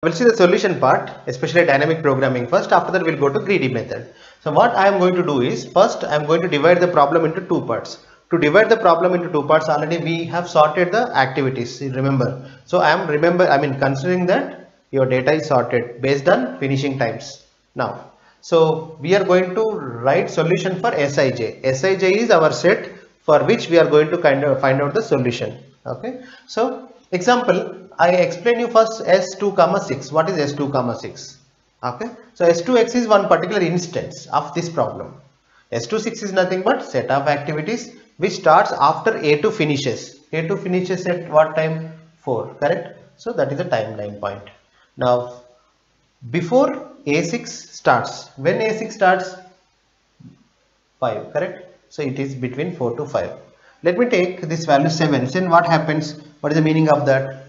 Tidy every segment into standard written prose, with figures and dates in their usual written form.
We'll see the solution part, especially dynamic programming first. After that, we'll go to greedy method. So what I am going to do is, first I am going to divide the problem into two parts. To divide the problem into two parts, already we have sorted the activities, remember. So I am considering that your data is sorted based on finishing times. Now, so we are going to write solution for Sij. Sij is our set for which we are going to kind of find out the solution. Okay. So example, I explain you first S2 comma 6. What is S2 comma 6? Okay. So S2x is one particular instance of this problem. S26 is nothing but set of activities which starts after A2 finishes. A2 finishes at what time? 4. Correct. So that is the timeline point. Now before A6 starts, when A6 starts? 5. Correct. So it is between 4 to 5. Let me take this value 7. Then what happens? What is the meaning of that?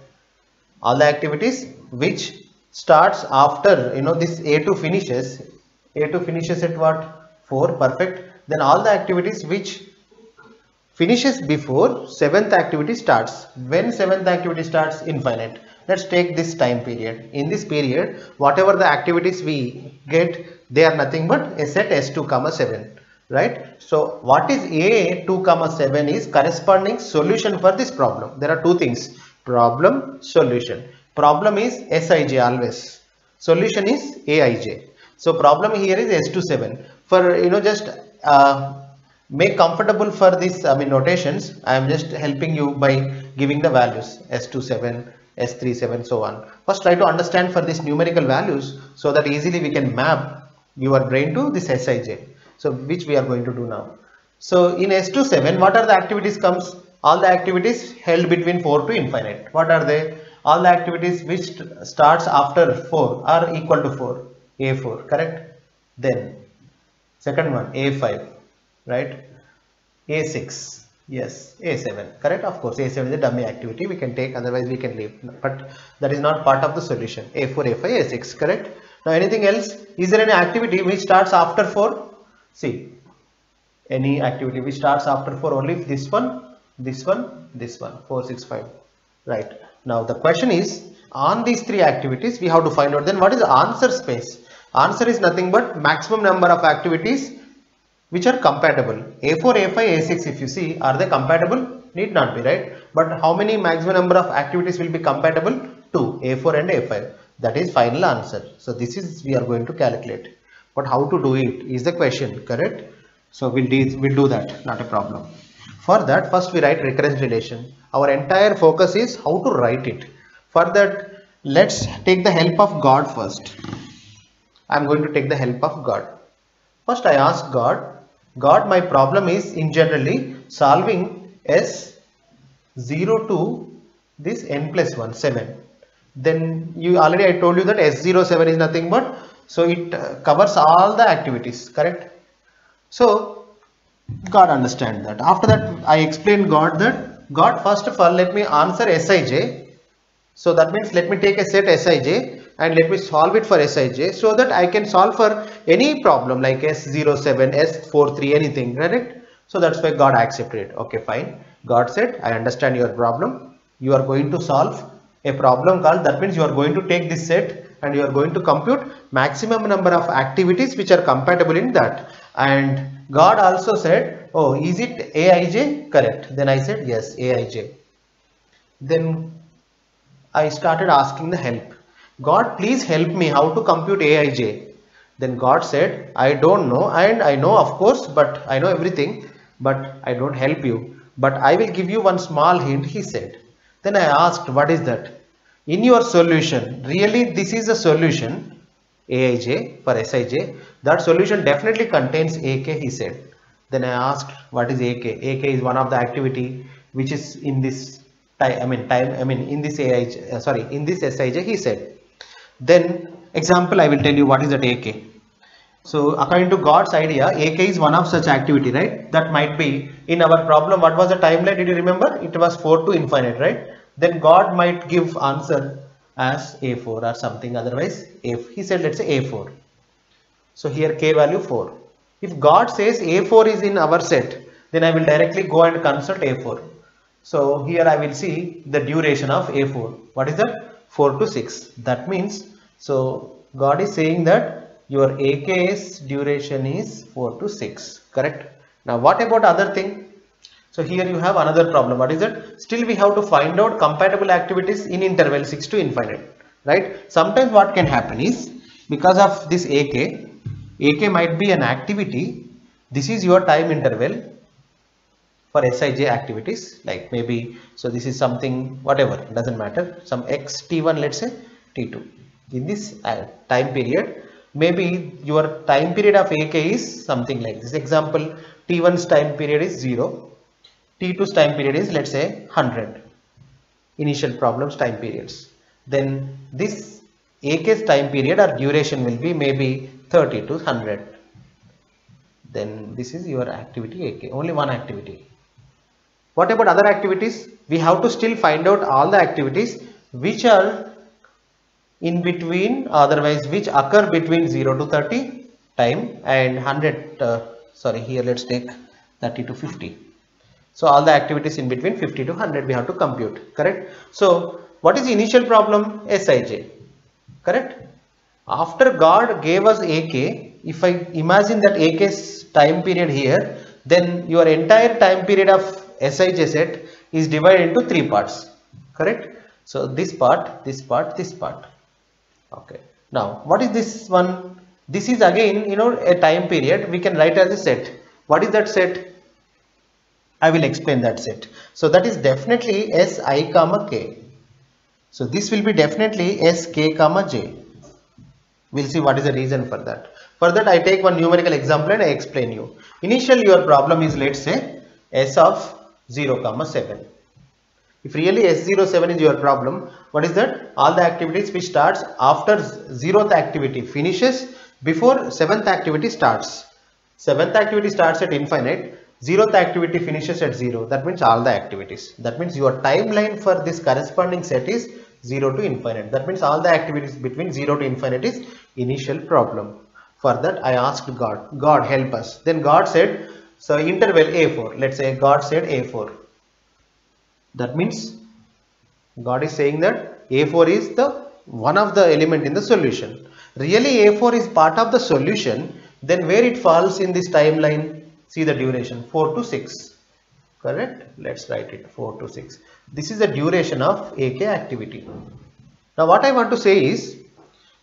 All the activities which starts after this A2 finishes at what? 4. Perfect. Then all the activities which finishes before 7th activity starts. When 7th activity starts? Infinite. Let's take this time period. In this period, whatever the activities we get, they are nothing but a set S2 comma 7. Right. So what is A2 comma 7 is corresponding solution for this problem. There are two things: problem, solution. Problem is Sij always, solution is Aij. So problem here is S2 7. For just make comfortable for this notations, I am just helping you by giving the values S2 7, S3 7, so on. First try to understand for these numerical values so that easily we can map your brain to this Sij. So which we are going to do now. So in S2 7, what are the activities comes? All the activities held between 4 to infinite. What are they? All the activities which starts after 4 are equal to 4. A4, correct? Then second one, A5, right? A6, yes, A7, correct? Of course, A7 is a dummy activity. We can take, otherwise we can leave. But that is not part of the solution. A4, A5, A6, correct? Now anything else? Is there any activity which starts after 4? See, any activity which starts after 4 only if this one, 4, 6, 5. Right. Now the question is, on these three activities we have to find out then what is the answer space. Answer is nothing but maximum number of activities which are compatible. A4, A5, A6, if you see, are they compatible? Need not be, right? But how many maximum number of activities will be compatible? 2, A4 and A5. That is final answer. So this is we are going to calculate. But how to do it is the question, correct? So we'll do that, not a problem. For that, first we write recurrence relation. Our entire focus is how to write it. For that, let's take the help of God first. I'm going to take the help of God. First I ask God, my problem is in generally solving S0 to this n plus 1, 7. Then I told you that S07 is nothing but, so it covers all the activities, correct? So God understand that. After that I explained God that, God, first of all let me answer Sij. So that means let me take a set Sij and let me solve it for Sij so that I can solve for any problem like S07, S43, anything, correct? So that's why God accepted it. Okay, fine. God said, I understand your problem. You are going to solve a problem called, that means you are going to take this set and you are going to compute maximum number of activities which are compatible in that. And God also said, oh, is it Aij? Correct. Then I said yes, Aij. Then I started asking the help. God, please help me how to compute Aij. Then God said, I don't know, and I know of course, but I know everything, but I don't help you. But I will give you one small hint, he said. Then I asked, what is that? In your solution, really this is a solution, Aij for Sij, that solution definitely contains Ak, he said. Then I asked, what is Ak? Ak is one of the activity which is in this in this Aij, in this Sij, he said. Then example, I will tell you what is that Ak. So according to God's idea, Ak is one of such activity, right? That might be in our problem. What was the timeline? Did you remember? It was 4 to infinite, right? Then God might give answer as A4 or something, otherwise if he said let's say A4. So here K value 4. If God says A4 is in our set, then I will directly go and consult A4. So here I will see the duration of A4. What is that? 4 to 6. That means, so God is saying that your AK's duration is 4 to 6, correct? Now what about other thing? So here you have another problem. What is it? Still we have to find out compatible activities in interval 6 to infinite, right? Sometimes what can happen is, because of this AK might be an activity. This is your time interval for Sij activities, like maybe, so this is something, whatever, doesn't matter, some x t1, let's say t2. In this time period, maybe your time period of AK is something like this. Example, t1's time period is 0, t2's time period is, let's say, 100. Initial problems time periods. Then this AK's time period or duration will be maybe 30 to 100. Then this is your activity AK, only one activity. What about other activities? We have to still find out all the activities which are in between, otherwise which occur between 0 to 30 time and 100, here let's take 30 to 50. So all the activities in between 50 to 100 we have to compute, correct? So what is the initial problem? Sij, correct? After God gave us AK, if I imagine that AK's time period here, then your entire time period of Sij set is divided into 3 parts, correct? So this part, this part, this part. Okay. Now what is this one? This is again, a time period we can write as a set. What is that set? I will explain that set. So that is definitely Si comma k. So this will be definitely Sk comma j. We'll see what is the reason for that. For that I take one numerical example and I explain you. Initially your problem is, let's say, S of 0 comma 7. If really S07 is your problem, what is that? All the activities which starts after 0th activity finishes before 7th activity starts. 7th activity starts at infinite, 0th activity finishes at 0. That means all the activities. That means your timeline for this corresponding set is 0 to infinite. That means all the activities between 0 to infinite is initial problem. For that I asked God, God help us. Then God said, so interval A4, let's say God said A4. That means God is saying that A4 is the one of the element in the solution. Really A4 is part of the solution, then where it falls in this timeline? See the duration, 4 to 6, correct? Let's write it, 4 to 6. This is the duration of AK activity. Now what I want to say is,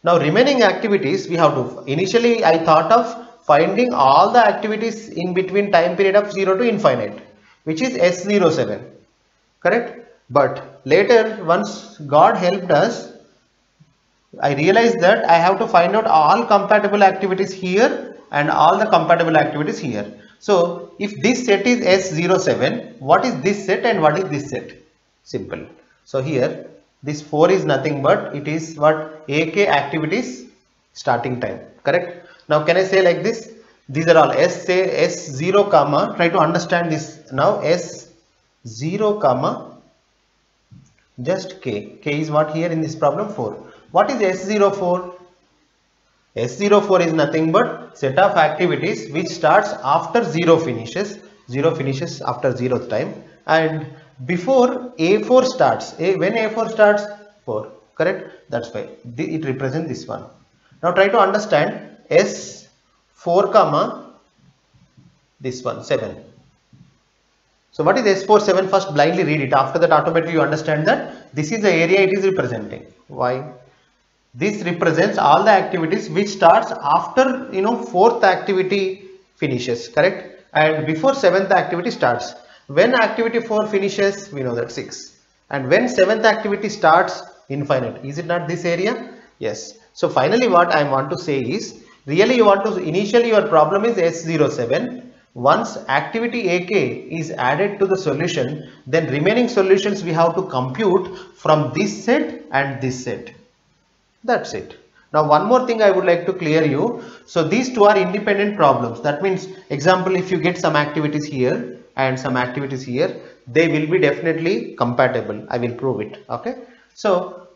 now remaining activities we have to, initially I thought of finding all the activities in between time period of 0 to infinite, which is S07, correct? But later, once God helped us, I realized that I have to find out all compatible activities here and all the compatible activities here. So if this set is S07, what is this set and what is this set? Simple. So here this 4 is nothing but it is what? AK activities starting time, correct? Now can I say like this? These are all S0 comma, try to understand this now, S0 comma just K. K is what here in this problem? 4. What is S04? S04 is nothing but set of activities which starts after 0 finishes. 0 finishes after 0th time and before A4 starts. When A4 starts? 4, correct? That's why it represents this one. Now try to understand S4 comma this one 7. So what is S4 7? First blindly read it. After that automatically you understand that this is the area it is representing. Why? This represents all the activities which starts after 4th activity finishes, correct? And before 7th activity starts. When activity 4 finishes, we know that 6. And when 7th activity starts, infinite. Is it not this area? Yes. So finally what I want to say is, really you want to, initially your problem is S07. Once activity AK is added to the solution, then remaining solutions we have to compute from this set and this set. That's it. Now one more thing I would like to clear you. So these two are independent problems. That means, example, if you get some activities here and some activities here, they will be definitely compatible. I will prove it. Okay. So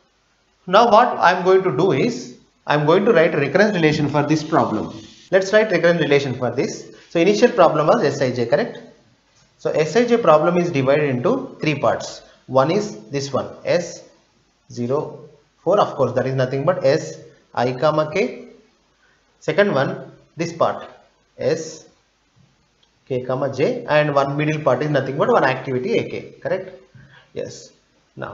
now what I am going to do is, I am going to write a recurrence relation for this problem. Let's write recurrence relation for this. So initial problem was Sij, correct? So Sij problem is divided into 3 parts. One is this one, S0 4, of course that is nothing but S I comma k. Second one, this part S k comma j, and one middle part is nothing but one activity ak, correct? Yes. Now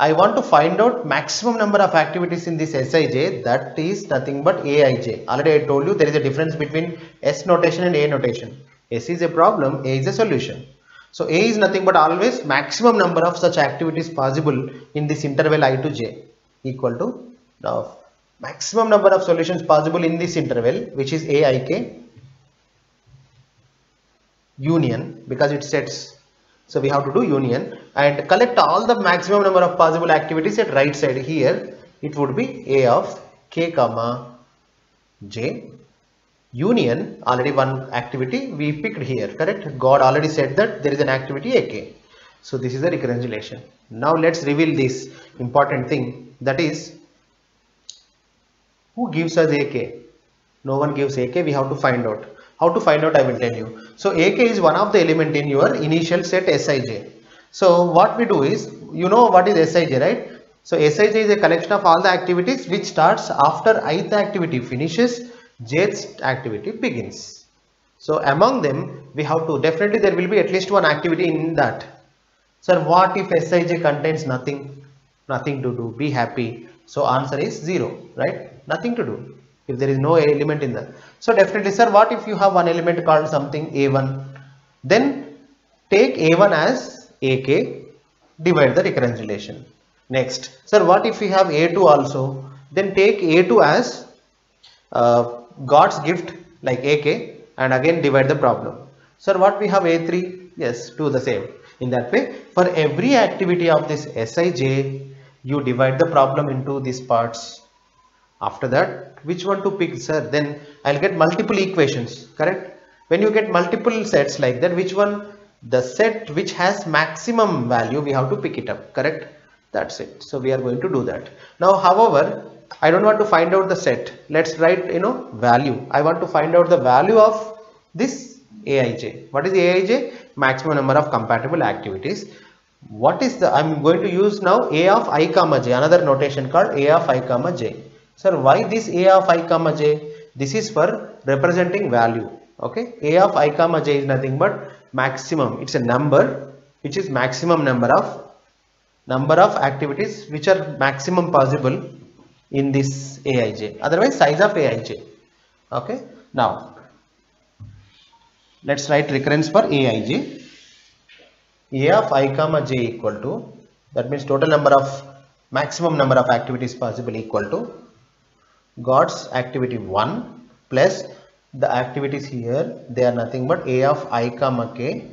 I want to find out maximum number of activities in this Sij, that is nothing but Aij. Already I told you there is a difference between S notation and A notation. S is a problem, A is a solution. So A is nothing but always maximum number of such activities possible in this interval I to j, equal to, now maximum number of solutions possible in this interval, which is Aik union, because it sets. So we have to do union and collect all the maximum number of possible activities at right side. Here it would be A of k comma j union, already one activity we picked here, correct? God already said that there is an activity ak. So this is the recurrence relation. Now let's reveal this important thing, that is, who gives us ak? No one gives ak. We have to find out. How to find out, I will tell you. So ak is one of the element in your initial set Sij. So what we do is, you know what is Sij, right? So Sij is a collection of all the activities which starts after ith activity finishes, jth activity begins. So among them we have to, definitely there will be at least one activity in that. Sir, what if Sij contains nothing? Nothing to do, be happy. So answer is 0, right? Nothing to do if there is no element in that. So definitely, sir, what if you have one element called something A1? Then take A1 as AK, divide the recurrence relation. Next, sir, what if we have A2 also? Then take A2 as God's gift like AK and again divide the problem. Sir, what we have A3? Yes, do the same. In that way, for every activity of this Sij, you divide the problem into these parts. After that, which one to pick, sir? Then I'll get multiple equations, correct? When you get multiple sets like that, which one? The set which has maximum value, we have to pick it up, correct? That's it. So we are going to do that. Now, however, I don't want to find out the set. Let's write, value. I want to find out the value of this Aij. What is Aij? Maximum number of compatible activities. What is the, I'm going to use now A of I comma j, another notation called A of I comma j. Sir, why this A of I comma j? This is for representing value. Okay, A of I comma j is nothing but maximum. It's a number which is maximum number of activities which are maximum possible in this Aij. Otherwise, size of Aij. Okay. Now, let's write recurrence for Aij. A of I comma j equal to, that means total number of, maximum number of activities possible equal to God's activity 1 plus the activities here, they are nothing but A of I comma k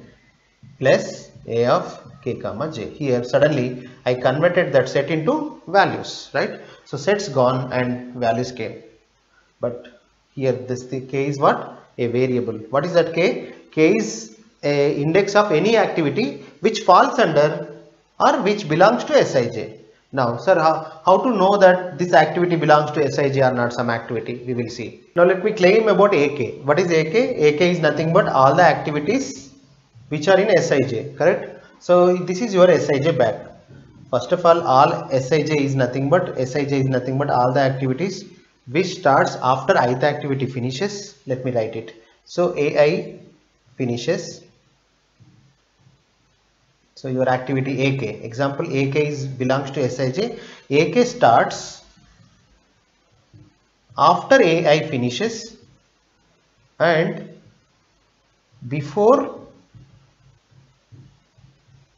plus A of k comma j. Here suddenly I converted that set into values, right? So sets gone and values came. But here the k is what? A variable. What is that k? K is a index of any activity which falls under or which belongs to Sij. Now, sir, how to know that this activity belongs to Sij or not some activity? We will see. Now, let me claim about AK. What is AK? AK is nothing but all the activities which are in Sij, correct? So, this is your Sij bag. First of all Sij is nothing but all the activities which starts after ith activity finishes. Let me write it. So, AI finishes. So your activity AK, example AK belongs to Sij. AK starts after AI finishes and before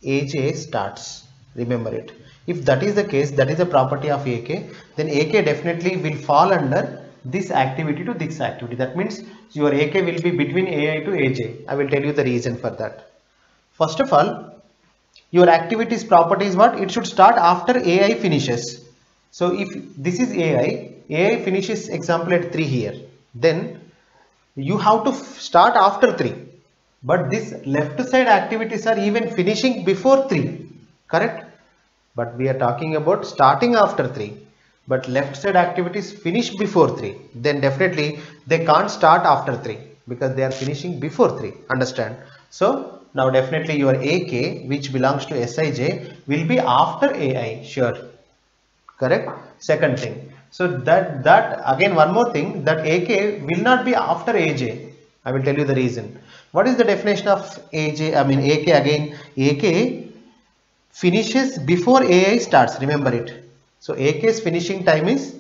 AJ starts. Remember it. If that is the case, that is a property of AK, then AK definitely will fall under this activity to this activity. That means your AK will be between AI to AJ. I will tell you the reason for that. First of all, your activity's property is what? It should start after AI finishes. So if this is AI finishes example at 3 here, then you have to start after 3. But this left side activities are even finishing before 3, correct? But we are talking about starting after 3. But left side activities finish before 3. Then definitely they can't start after 3 because they are finishing before 3. Understand? So now definitely your AK which belongs to Sij will be after AI, sure. correct? Second thing, so that again one more thing, that AK will not be after AJ. I will tell you the reason. What is the definition of AJ? I mean AK again. AK finishes before AI starts. Remember it. So AK's finishing time is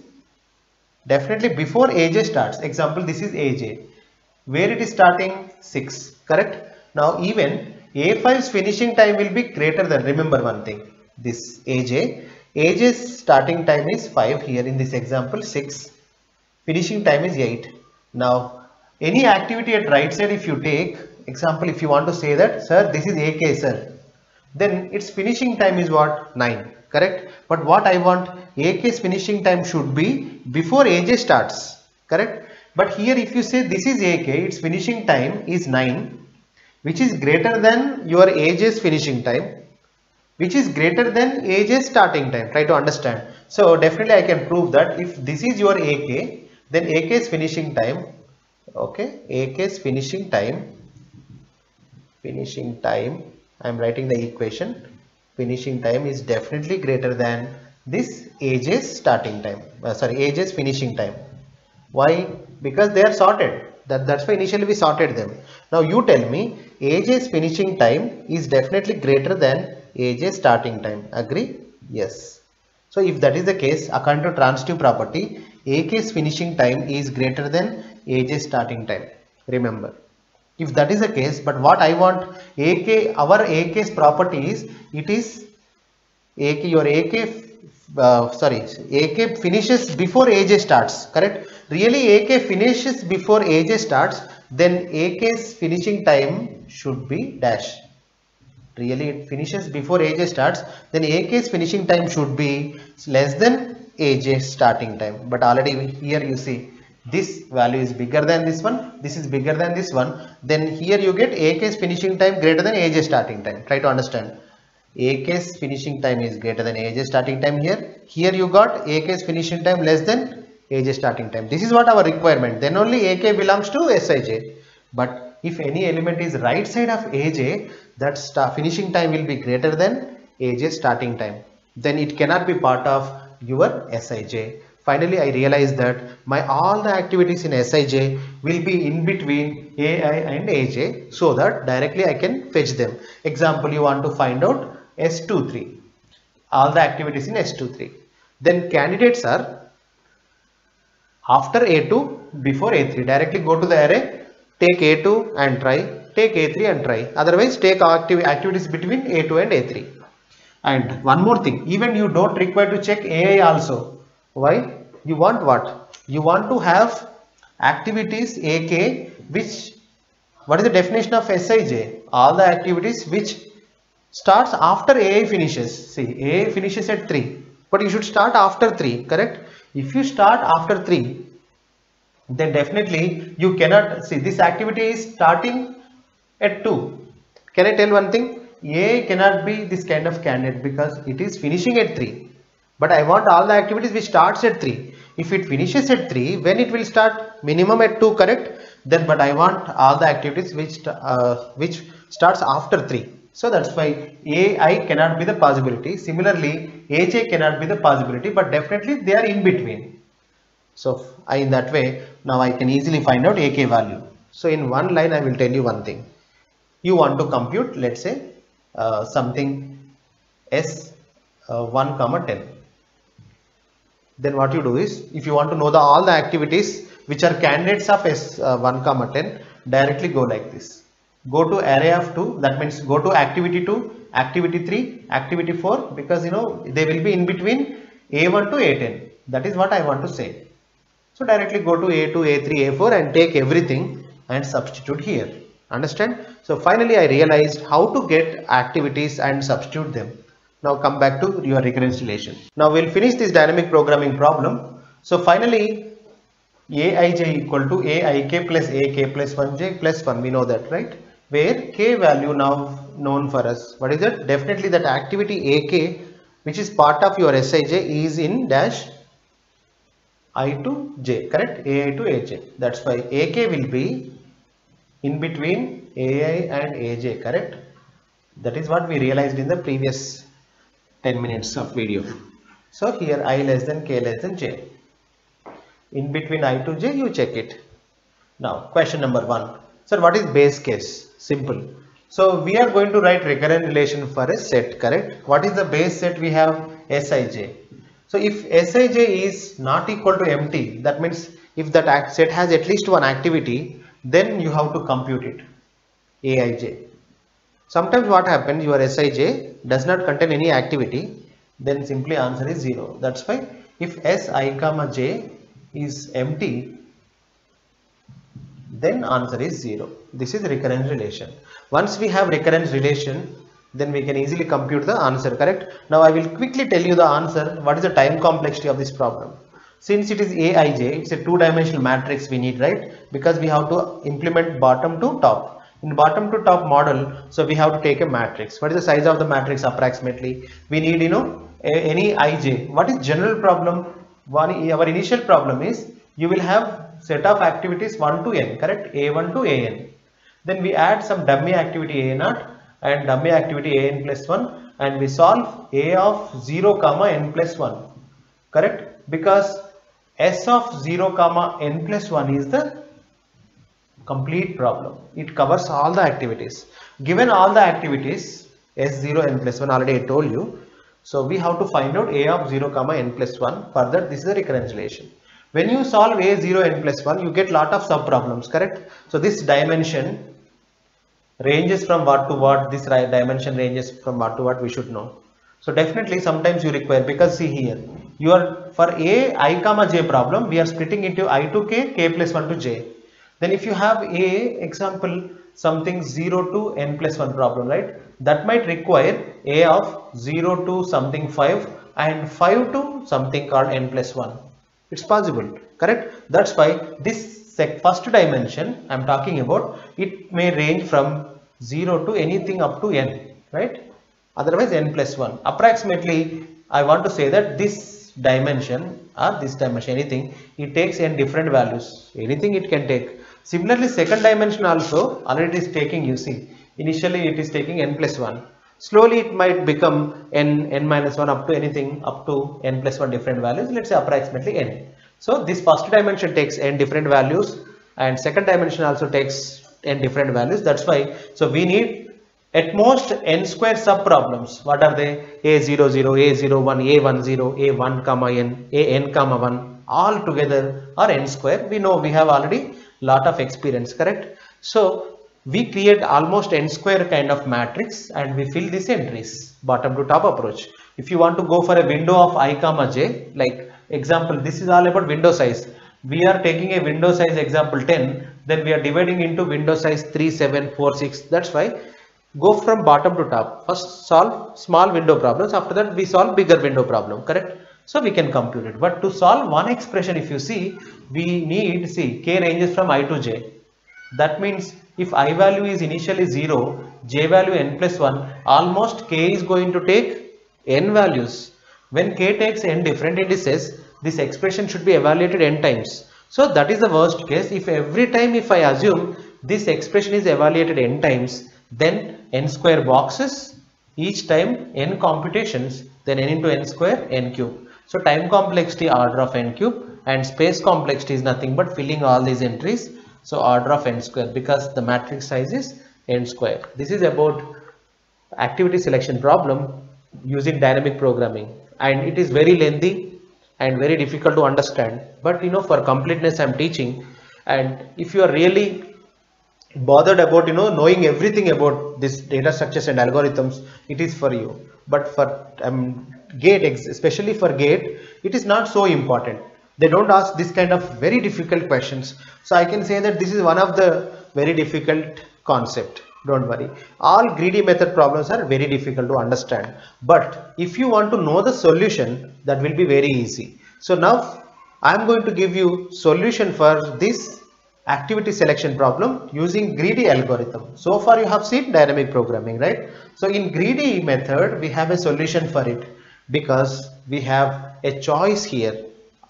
definitely before AJ starts. Example, this is AJ. Where it is starting? 6. Correct? Now even A5's finishing time will be greater than, remember one thing, this AJ. AJ's starting time is 5, here in this example 6. Finishing time is 8. Now any activity at right side, if you take example, if you want to say that sir this is AK sir, then its finishing time is what? 9. Correct? But what I want, AK's finishing time should be before AJ starts. Correct? But here if you say this is AK, its finishing time is 9, which is greater than your AJ's finishing time, which is greater than AJ's starting time. Try to understand. So definitely I can prove that if this is your AK, then AK's finishing time, okay, AK's finishing time, I am writing the equation, finishing time is definitely greater than this AJ's starting time, AJ's finishing time. Why? Because they are sorted. That's why initially we sorted them. Now you tell me AJ's finishing time is definitely greater than AJ's starting time. Agree? Yes. So if that is the case, according to transitive property, AK's finishing time is greater than AJ's starting time. Remember. If that is the case, but what I want, our AK's property is, it is AK, your AK finishes before AJ starts, correct? Really AK finishes before AJ starts, then AK's finishing time should be dash. Really it finishes before AJ starts, then AK's finishing time should be less than AJ's starting time. But already here you see, this value is bigger than this one, this is bigger than this one, then here you get AK's finishing time greater than AJ's starting time. Try to understand. AK's finishing time is greater than AJ's starting time here. Here you got AK's finishing time less than AJ's starting time. This is what our requirement. Then only AK belongs to Sij. But if any element is right side of AJ, that finishing time will be greater than AJ's starting time. Then it cannot be part of your Sij. Finally, I realized that all the activities in Sij will be in between AI and AJ, so that directly I can fetch them. Example, you want to find out S23, all the activities in S23. Then candidates are after A2, before A3. Directly go to the array, take A2 and try, take A3 and try. Otherwise, take activities between A2 and A3. And one more thing, even you don't require to check AI also. Why? You want what? You want to have activities AK which, what is the definition of Sij? All the activities which starts after AI finishes. See, AI finishes at 3, but you should start after 3, correct? If you start after 3, then definitely you cannot, see, this activity is starting at 2. Can I tell one thing? AI cannot be this kind of candidate because it is finishing at 3. But I want all the activities which starts at 3. If it finishes at 3, when it will start? Minimum at 2, correct? Then, but I want all the activities which starts after 3. So that's why AI cannot be the possibility. Similarly, AJ cannot be the possibility, but definitely they are in between. So in that way, now I can easily find out AK value. So in one line, I will tell you one thing. You want to compute, let's say, something S1, 10. Then what you do is, if you want to know all the activities which are candidates of S1, 10, directly go like this. Go to array of 2, that means go to activity 2, activity 3, activity 4, because they will be in between A1 to A10. That is what I want to say. So directly go to A2, A3, A4 and take everything and substitute here. Understand? So finally I realized how to get activities and substitute them. Now come back to your recurrence relation. Now we'll finish this dynamic programming problem. So finally Aij equal to Aik plus Ak plus 1j plus 1. We know that, right? Where k value now known for us. What is it? Definitely that activity Ak, which is part of your Sij, is in dash I to j, correct? Ai to aj. That's why Ak will be in between Ai and Aj, correct? That is what we realized in the previous 10 minutes of video. So here I less than k less than j. In between I to j you check it. Now question number 1. Sir, what is base case? Simple. So we are going to write recurrent relation for a set, correct? What is the base set? We have Sij. So if Sij is not equal to empty, that means if that set has at least one activity, then you have to compute it, Aij. Sometimes what happens, your Sij does not contain any activity, then simply answer is 0. That's why if Si comma j is empty, then answer is 0. This is recurrence relation. Once we have recurrence relation, then we can easily compute the answer, correct? Now I will quickly tell you the answer. What is the time complexity of this problem? Since it is Aij, it's a two-dimensional matrix we need, right? Because we have to implement bottom to top. In bottom to top model, so we have to take a matrix. What is the size of the matrix approximately? We need, any Ij. What is general problem? Our initial problem is you will have set of activities 1 to n, correct? A1 to an. Then we add some dummy activity a0 and dummy activity an plus 1 and we solve a of 0 comma n plus 1, correct? Because s of 0 comma n plus 1 is the complete problem. It covers all the activities. Given all the activities s0 n plus 1, already I told you. So we have to find out a of 0 comma n plus 1. Further, this is a recurrence relation. When you solve a0 n plus 1, you get lot of sub problems, correct? So this dimension ranges from what to what, this dimension ranges from what to what, we should know. So definitely sometimes you require, because see here, for a I comma j problem, we are splitting into I to k, k plus 1 to j. Then if you have a example something 0 to n plus 1 problem, right? That might require a of 0 to something 5 and 5 to something called n plus 1. It's possible, correct? That's why this first dimension I am talking about, it may range from 0 to anything up to n, right? Otherwise n plus 1. Approximately, I want to say that this dimension or this dimension, anything, it takes n different values. Anything it can take. Similarly, second dimension also already is taking, you see, initially it is taking n plus 1. Slowly it might become n minus 1 up to anything up to n plus 1 different values, let's say approximately n. So this first dimension takes n different values and second dimension also takes n different values. That's why, so we need at most n square sub problems. What are they? A00, A01, A10, A1 comma n, An comma 1, all together are n square. We know, we have already lot of experience, correct? So we create almost n square kind of matrix and we fill these entries, bottom to top approach. If you want to go for a window of I comma j, like example, this is all about window size. We are taking a window size example 10, then we are dividing into window size 3, 7, 4, 6. That's why go from bottom to top. First solve small window problems, after that we solve bigger window problem, correct? So we can compute it. But to solve one expression, if you see, we need, see, k ranges from I to j. That means if I value is initially 0, j value n plus 1, almost k is going to take n values. When k takes n different indices, this expression should be evaluated n times. So that is the worst case. If every time if I assume this expression is evaluated n times, then n square boxes, each time n computations, then n into n square, n cube. So time complexity order of n cube and space complexity is nothing but filling all these entries. So order of n square, because the matrix size is n square. This is about activity selection problem using dynamic programming, and it is very lengthy and very difficult to understand. But for completeness I am teaching, and if you are really bothered about knowing everything about this data structures and algorithms, it is for you. But for GATE, especially for GATE, it is not so important. They don't ask this kind of very difficult questions. So I can say that this is one of the very difficult concept. Don't worry. All greedy method problems are very difficult to understand. But if you want to know the solution, that will be very easy. So now I am going to give you solution for this activity selection problem using greedy algorithm. So far you have seen dynamic programming, right? So in greedy method we have a solution for it because we have a choice here.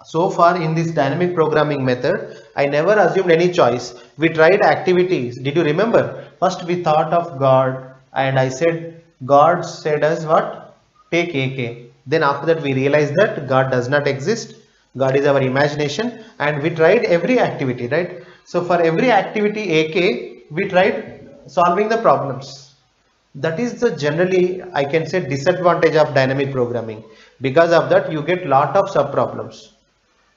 So far in this dynamic programming method, I never assumed any choice. We tried activities. Did you remember? First we thought of God and I said, God said us what? Take AK. Then after that we realized that God does not exist, God is our imagination, and we tried every activity, right? So for every activity AK, we tried solving the problems. That is the generally, I can say, disadvantage of dynamic programming. Because of that you get lot of sub problems.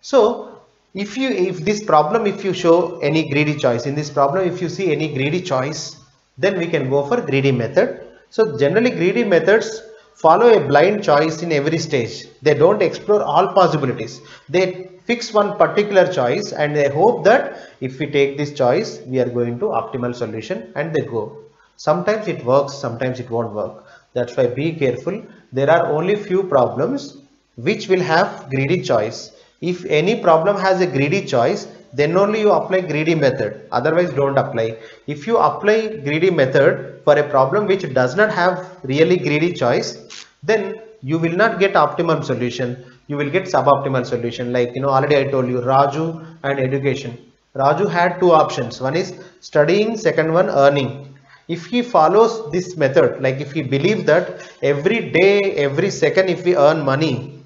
So if you show any greedy choice in this problem, if you see any greedy choice, then we can go for greedy method. So generally greedy methods follow a blind choice in every stage. They don't explore all possibilities. They fix one particular choice and they hope that if we take this choice, we are going to optimal solution, and they go. Sometimes it works, sometimes it won't work. That's why be careful. There are only few problems which will have greedy choice. If any problem has a greedy choice, then only you apply greedy method. Otherwise don't apply. If you apply greedy method for a problem which does not have really greedy choice, then you will not get optimum solution. You will get suboptimal solution. Like, already I told you, Raju and education. Raju had two options. One is studying, second one earning. If he follows this method, like if he believes that every day, every second, if we earn money,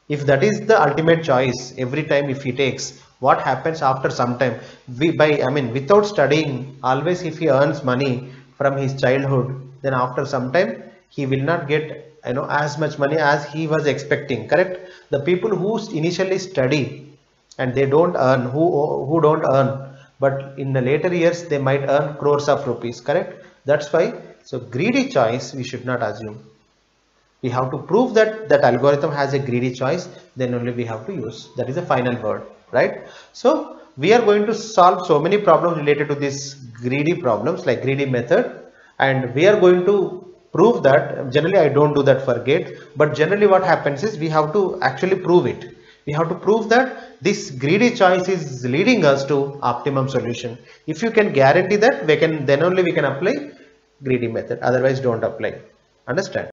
if that is the ultimate choice, every time if he takes, what happens after some time? Without studying, always if he earns money from his childhood, then after some time he will not get as much money as he was expecting. Correct? The people who initially study and they don't earn, who don't earn, but in the later years they might earn crores of rupees. Correct? That's why, so greedy choice we should not assume. We have to prove that that algorithm has a greedy choice, then only we have to use. That is the final word, right? So we are going to solve so many problems related to this greedy problems, like greedy method, and we are going to prove that. Generally I don't do that for GATE, but generally what happens is we have to actually prove it. We have to prove that this greedy choice is leading us to optimum solution. If you can guarantee that, then only we can apply greedy method. Otherwise don't apply. Understand?